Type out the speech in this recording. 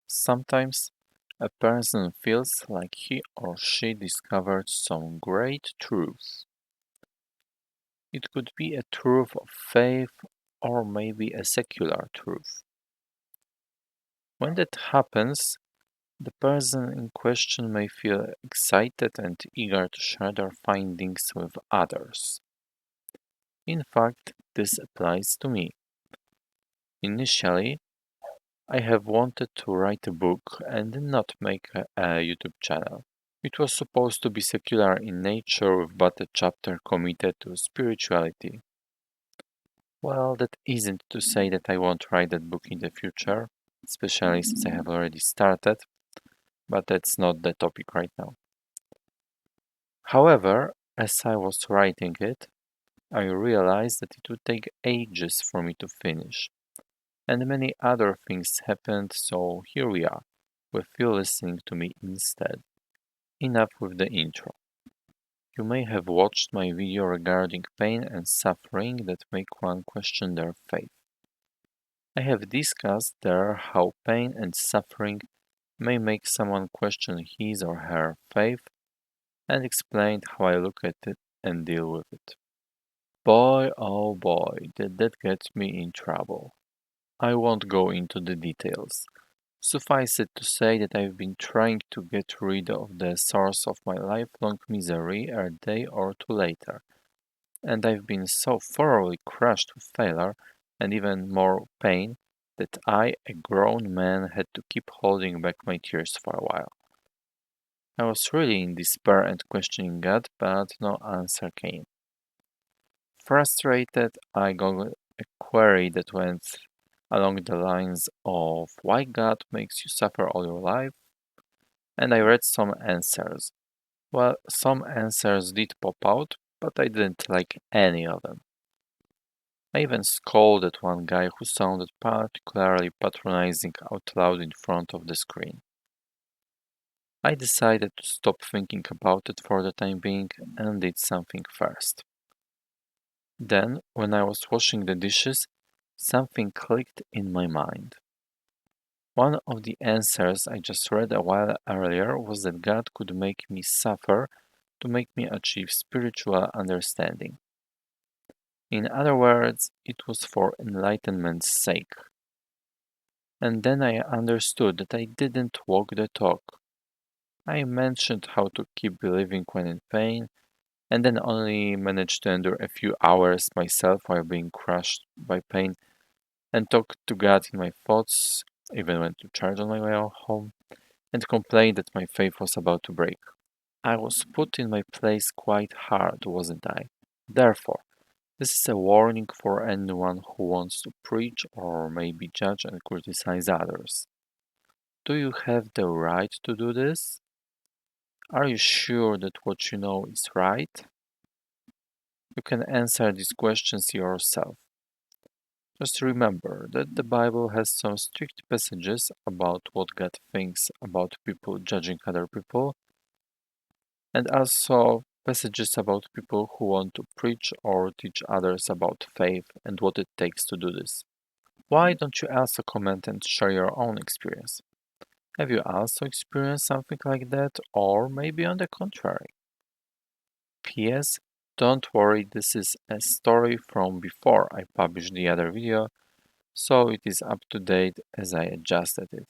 Sometimes a person feels like he or she discovered some great truth. It could be a truth of faith or maybe a secular truth. When that happens, the person in question may feel excited and eager to share their findings with others. In fact, this applies to me. Initially, I have wanted to write a book and not make a YouTube channel. It was supposed to be secular in nature with but a chapter committed to spirituality. Well, that isn't to say that I won't write that book in the future, especially since I have already started, but that's not the topic right now. However, as I was writing it, I realized that it would take ages for me to finish, and many other things happened, so here we are, with you listening to me instead. Enough with the intro. You may have watched my video regarding pain and suffering that make one question their faith. I have discussed there how pain and suffering may make someone question his or her faith and explained how I look at it and deal with it. Boy, oh boy, did that get me in trouble. I won't go into the details. Suffice it to say that I've been trying to get rid of the source of my lifelong misery a day or two later, and I've been so thoroughly crushed with failure and even more pain that I, a grown man, had to keep holding back my tears for a while. I was really in despair and questioning God, but no answer came. Frustrated, I googled a query that went along the lines of why God makes you suffer all your life, and I read some answers. Well, some answers did pop out, but I didn't like any of them. I even scolded one guy who sounded particularly patronizing out loud in front of the screen. I decided to stop thinking about it for the time being and did something first. Then, when I was washing the dishes, something clicked in my mind. One of the answers I just read a while earlier was that God could make me suffer to make me achieve spiritual understanding. In other words, it was for enlightenment's sake. And then I understood that I didn't walk the talk. I mentioned how to keep believing when in pain, and then only managed to endure a few hours myself while being crushed by pain, and talked to God in my thoughts, even went to church on my way home, and complained that my faith was about to break. I was put in my place quite hard, wasn't I? Therefore, this is a warning for anyone who wants to preach or maybe judge and criticize others. Do you have the right to do this? Are you sure that what you know is right? You can answer these questions yourself. Just remember that the Bible has some strict passages about what God thinks about people judging other people, and also passages about people who want to preach or teach others about faith and what it takes to do this. Why don't you also comment and share your own experience? Have you also experienced something like that, or maybe on the contrary? P.S. Don't worry, this is a story from before I published the other video, so it is up to date as I adjusted it.